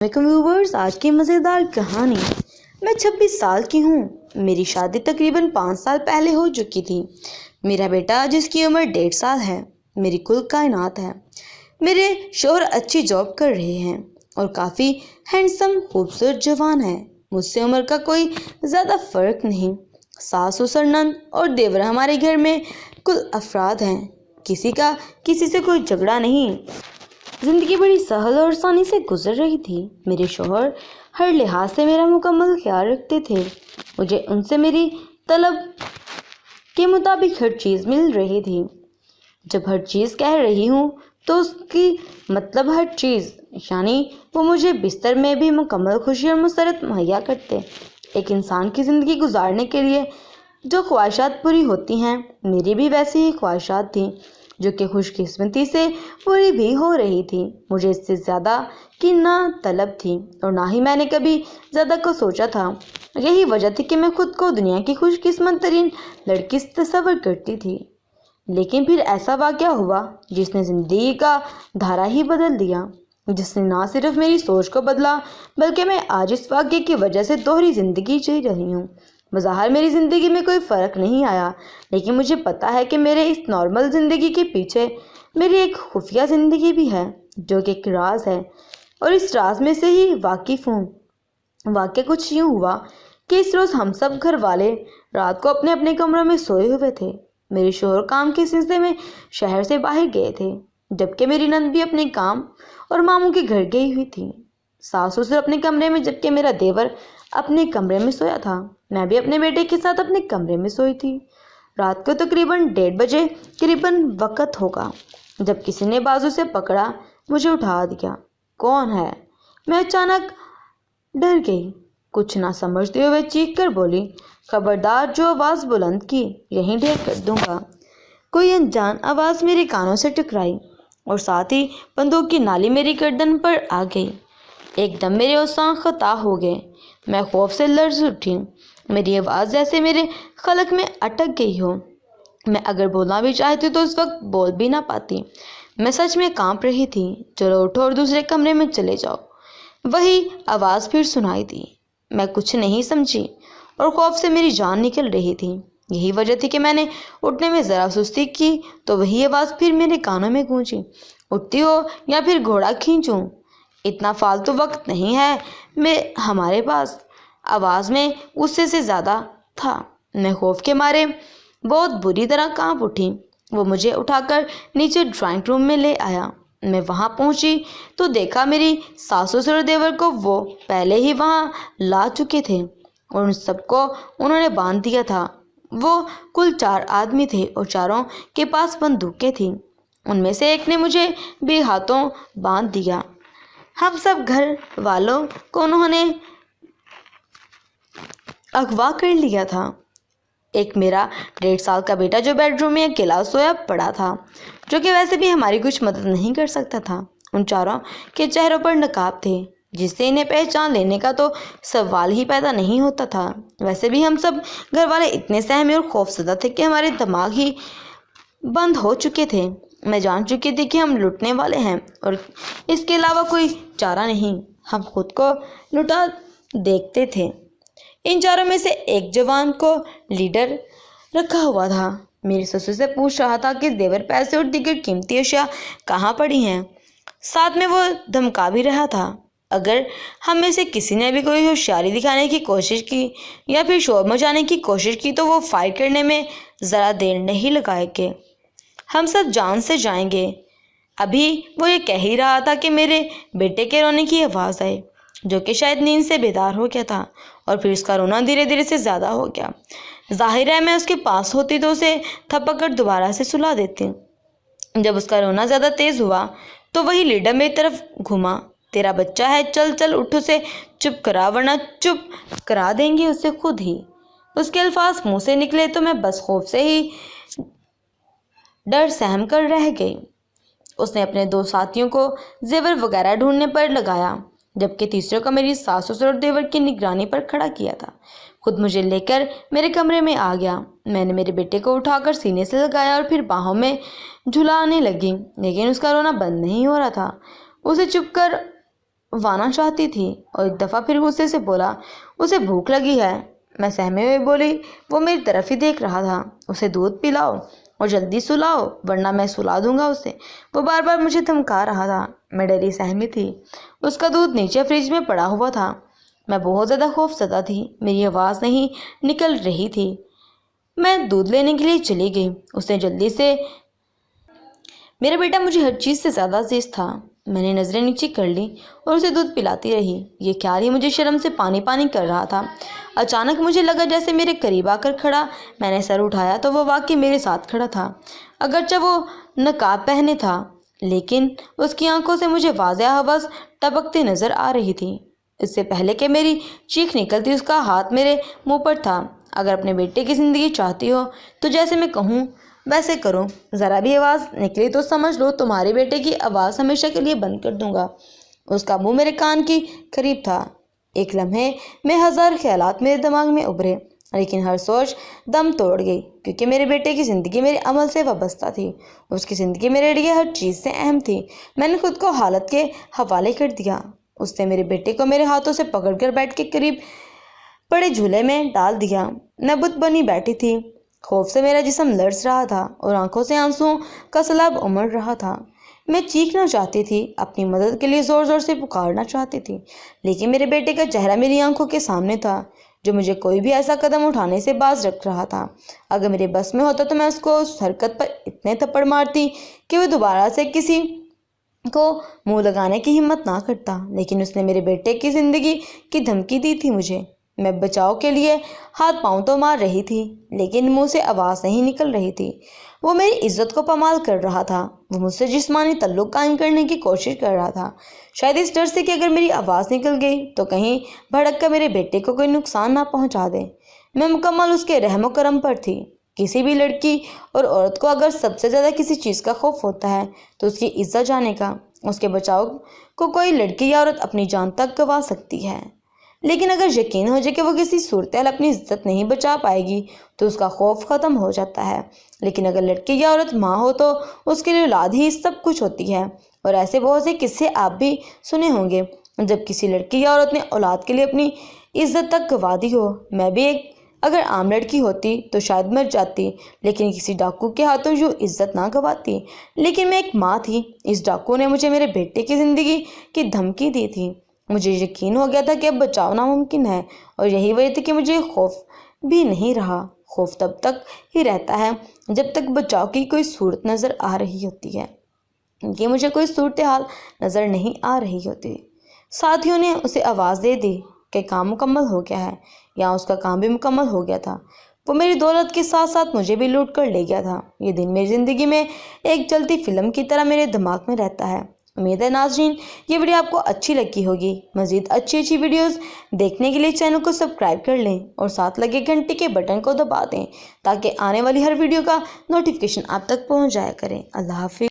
Viewers, आज की मज़ेदार कहानी। मैं 26 साल की हूँ। मेरी शादी तकरीबन 5 साल पहले हो चुकी थी। मेरा बेटा जिसकी उम्र 1.5 साल है, मेरी कुल कायनात है। मेरे शौहर अच्छी जॉब कर रहे हैं और काफ़ी हैंडसम खूबसूरत जवान है। मुझसे उम्र का कोई ज़्यादा फ़र्क नहीं। सास ससुर नंद और देवर हमारे घर में कुल अफराद हैं। किसी का किसी से कोई झगड़ा नहीं। जिंदगी बड़ी सहल और आसानी से गुजर रही थी। मेरे शौहर हर लिहाज से मेरा मुकम्मल ख्याल रखते थे। मुझे उनसे मेरी तलब के मुताबिक हर चीज़ मिल रही थी। जब हर चीज़ कह रही हूँ तो उसकी मतलब हर चीज़, यानी वो मुझे बिस्तर में भी मुकम्मल खुशी और मसरत मुहैया करते। एक इंसान की ज़िंदगी गुजारने के लिए जो ख्वाहिशात पूरी होती हैं, मेरी भी वैसी ही ख्वाहिशात थीं, जो कि खुशकिस्मती से पूरी भी हो रही थी। मुझे इससे ज़्यादा की ना तलब थी और ना ही मैंने कभी ज़्यादा को सोचा था। यही वजह थी कि मैं खुद को दुनिया की खुशकिस्मत तरीन लड़की तस्वर करती थी। लेकिन फिर ऐसा वाक़या हुआ जिसने ज़िंदगी का धारा ही बदल दिया, जिसने ना सिर्फ मेरी सोच को बदला, बल्कि मैं आज इस वाक़ये की वजह से दोहरी ज़िंदगी जी रही हूँ। बज़ाहिर मेरी ज़िंदगी में कोई फ़र्क नहीं आया, लेकिन मुझे पता है कि मेरे इस नॉर्मल ज़िंदगी के पीछे मेरी एक खुफिया ज़िंदगी भी है, जो कि एक राज है, और इस राज में से ही वाकिफ़ हूँ। वाक़या कुछ यूँ हुआ कि इस रोज़ हम सब घर वाले रात को अपने अपने कमरों में सोए हुए थे। मेरे शौहर काम के सिलसिले में शहर से बाहर गए थे, जबकि मेरी नंद भी अपने काम और मामू के घर गई हुई थी। सास ससुर अपने कमरे में, जबकि मेरा देवर अपने कमरे में सोया था। मैं भी अपने बेटे के साथ अपने कमरे में सोई थी। रात को तकरीबन 1:30 बजे करीबन वक़्त होगा जब किसी ने बाजू से पकड़ा, मुझे उठा दिया। कौन है? मैं अचानक डर गई। कुछ ना समझते हुए चीख कर बोली, खबरदार, जो आवाज़ बुलंद की यहीं ढेर कर दूंगा। कोई अनजान आवाज़ मेरे कानों से टकराई और साथ ही बंदूक की नाली मेरी गर्दन पर आ गई। एकदम मेरे होश खता हो गए। मैं खौफ से लर्ज़ उठी। मेरी आवाज़ जैसे मेरे खलक में अटक गई हो। मैं अगर बोलना भी चाहती तो उस वक्त बोल भी ना पाती। मैं सच में कांप रही थी। चलो उठो और दूसरे कमरे में चले जाओ। वही आवाज़ फिर सुनाई दी। मैं कुछ नहीं समझी और खौफ से मेरी जान निकल रही थी। यही वजह थी कि मैंने उठने में ज़रा सुस्ती की तो वही आवाज़ फिर मेरे कानों में गूंजी, उठती हो या फिर घोड़ा खींचूं? इतना फालतू वक्त नहीं है मैं हमारे पास। आवाज़ में गुस्से से ज़्यादा था। मैं खौफ के मारे बहुत बुरी तरह कांप उठी। वो मुझे उठाकर नीचे ड्राइंग रूम में ले आया। मैं वहाँ पहुँची तो देखा मेरी सास ससुर और देवर को वो पहले ही वहाँ ला चुके थे और उन सबको उन्होंने बांध दिया था। वो कुल 4 आदमी थे और चारों के पास बंदूकें थीं। उनमें से एक ने मुझे भी हाथों बांध दिया। हम सब घर वालों को उन्होंने अगवा कर लिया था। एक मेरा 1.5 साल का बेटा जो बेडरूम में अकेला सोया पड़ा था, जो कि वैसे भी हमारी कुछ मदद नहीं कर सकता था। उन चारों के चेहरों पर नकाब थे, जिससे इन्हें पहचान लेने का तो सवाल ही पैदा नहीं होता था। वैसे भी हम सब घर वाले इतने सहमे और खौफजदा थे कि हमारे दिमाग ही बंद हो चुके थे। मैं जान चुकी थी कि हम लुटने वाले हैं और इसके अलावा कोई चारा नहीं। हम खुद को लुटा देखते थे। इन चारों में से एक जवान को लीडर रखा हुआ था। मेरी ससुर से पूछ रहा था कि देवर पैसे और दीगर कीमती अशिया कहाँ पड़ी हैं। साथ में वो धमका भी रहा था, अगर हम में से किसी ने भी कोई होशियारी दिखाने की कोशिश की या फिर शोर मचाने की कोशिश की तो वो फायर करने में ज़रा देर नहीं लगाएंगे। हम सब जान से जाएंगे। अभी वो ये कह ही रहा था कि मेरे बेटे के रोने की आवाज़ आई, जो कि शायद नींद से बेदार हो गया था, और फिर उसका रोना धीरे धीरे से ज़्यादा हो गया। जाहिर है मैं उसके पास होती तो उसे थप्पड़ कर दोबारा से सुला देती। जब उसका रोना ज़्यादा तेज़ हुआ तो वही लीडर मेरी तरफ घुमा। तेरा बच्चा है, चल चल उठ, उसे चुप करा वरना चुप करा देंगे उसे खुद ही। उसके अल्फाज मुँह से निकले तो मैं बस खौफ से ही डर सहम कर रह गई। उसने अपने 2 साथियों को जेवर वगैरह ढूंढने पर लगाया, जबकि तीसरे को मेरी सास ससुर और देवर की निगरानी पर खड़ा किया था। खुद मुझे लेकर मेरे कमरे में आ गया। मैंने मेरे बेटे को उठाकर सीने से लगाया और फिर बाहों में झुलाने लगी, लेकिन उसका रोना बंद नहीं हो रहा था। उसे चुप कर वाना चाहती थी और एक दफ़ा फिर गुस्से से बोला, उसे भूख लगी है। मैं सहमे हुए बोली, वो मेरी तरफ ही देख रहा था। उसे दूध पिलाओ और जल्दी सुलाओ वरना मैं सुला दूंगा उसे। वो बार बार मुझे धमका रहा था। मैं डरी सहमी थी। उसका दूध नीचे फ्रिज में पड़ा हुआ था। मैं बहुत ज़्यादा खौफज़दा थी। मेरी आवाज़ नहीं निकल रही थी। मैं दूध लेने के लिए चली गई। उसने जल्दी से, मेरा बेटा मुझे हर चीज़ से ज़्यादा अजीज था। मैंने नज़रें नीचे कर ली और उसे दूध पिलाती रही। ये ख्याल ही मुझे शर्म से पानी पानी कर रहा था। अचानक मुझे लगा जैसे मेरे करीब आकर खड़ा। मैंने सर उठाया तो वो वाकई मेरे साथ खड़ा था। अगरचे वो नकाब पहने था, लेकिन उसकी आंखों से मुझे वाज़ेह हवस टपकती नज़र आ रही थी। इससे पहले कि मेरी चीख निकलती उसका हाथ मेरे मुंह पर था। अगर अपने बेटे की ज़िंदगी चाहती हो तो जैसे मैं कहूँ वैसे करो। ज़रा भी आवाज़ निकली तो समझ लो तुम्हारे बेटे की आवाज़ हमेशा के लिए बंद कर दूंगा। उसका मुंह मेरे कान की करीब था। एक लम्हे में हज़ार ख्यालात मेरे दिमाग में उभरे, लेकिन हर सोच दम तोड़ गई, क्योंकि मेरे बेटे की ज़िंदगी मेरे अमल से वाबस्ता थी। उसकी ज़िंदगी मेरे लिए हर चीज़ से अहम थी। मैंने खुद को हालत के हवाले कर दिया। उसने मेरे बेटे को मेरे हाथों से पकड़कर बेड के करीब पड़े झूले में डाल दिया। मैं बुत बनी बैठी थी। खौफ से मेरा जिस्म लर्ज़ रहा था और आंखों से आंसुओं का सैलाब उमड़ रहा था। मैं चीखना चाहती थी, अपनी मदद के लिए ज़ोर ज़ोर से पुकारना चाहती थी, लेकिन मेरे बेटे का चेहरा मेरी आंखों के सामने था, जो मुझे कोई भी ऐसा कदम उठाने से बाज रख रहा था। अगर मेरे बस में होता तो मैं उसको उस हरकत पर इतने थप्पड़ मारती कि वो दोबारा से किसी को मुंह लगाने की हिम्मत ना करता। लेकिन उसने मेरे बेटे की ज़िंदगी की धमकी दी थी मुझे। मैं बचाव के लिए हाथ पांव तो मार रही थी, लेकिन मुंह से आवाज़ नहीं निकल रही थी। वो मेरी इज्जत को पमाल कर रहा था। वो मुझसे जिस्मानी तल्लुक कायम करने की कोशिश कर रहा था, शायद इस डर से कि अगर मेरी आवाज़ निकल गई तो कहीं भड़क कर मेरे बेटे को कोई नुकसान ना पहुंचा दे। मैं मुकम्मल उसके रहमो करम पर थी। किसी भी लड़की और औरत को अगर सबसे ज़्यादा किसी चीज़ का खौफ होता है तो उसकी इज्जत जाने का। उसके बचाव को कोई लड़की या औरत अपनी जान तक गंवा सकती है, लेकिन अगर यकीन हो जाए कि वो किसी सूरत अपनी इज्जत नहीं बचा पाएगी तो उसका खौफ ख़त्म हो जाता है। लेकिन अगर लड़की या औरत माँ हो तो उसके लिए औलाद ही सब कुछ होती है। और ऐसे बहुत से किस्से आप भी सुने होंगे जब किसी लड़की या औरत ने औलाद के लिए अपनी इज्जत तक गंवा दी हो। मैं भी एक अगर आम लड़की होती तो शायद मर जाती, लेकिन किसी डाकू के हाथों यूँ इज्जत ना गंवाती। लेकिन मैं एक माँ थी। इस डाकू ने मुझे मेरे बेटे की ज़िंदगी की धमकी दी थी। मुझे यकीन हो गया था कि अब बचाव नामुमकिन है, और यही वजह थी कि मुझे खौफ भी नहीं रहा। खौफ तब तक ही रहता है जब तक बचाव की कोई सूरत नज़र आ रही होती है। कि मुझे कोई सूरत हाल नज़र नहीं आ रही होती। साथियों ने उसे आवाज़ दे दी कि काम मुकम्मल हो गया है, या उसका काम भी मुकम्मल हो गया था। वो मेरी दौलत के साथ साथ मुझे भी लूट कर ले गया था। ये दिन मेरी ज़िंदगी में एक चलती फिल्म की तरह मेरे दिमाग में रहता है। उम्मीद है नाज़रीन ये वीडियो आपको अच्छी लगी होगी। मज़ीद अच्छी वीडियोस देखने के लिए चैनल को सब्सक्राइब कर लें और साथ लगे घंटी के बटन को दबा दें, ताकि आने वाली हर वीडियो का नोटिफिकेशन आप तक पहुंच जाया करें। अल्लाह हाफ़िज़।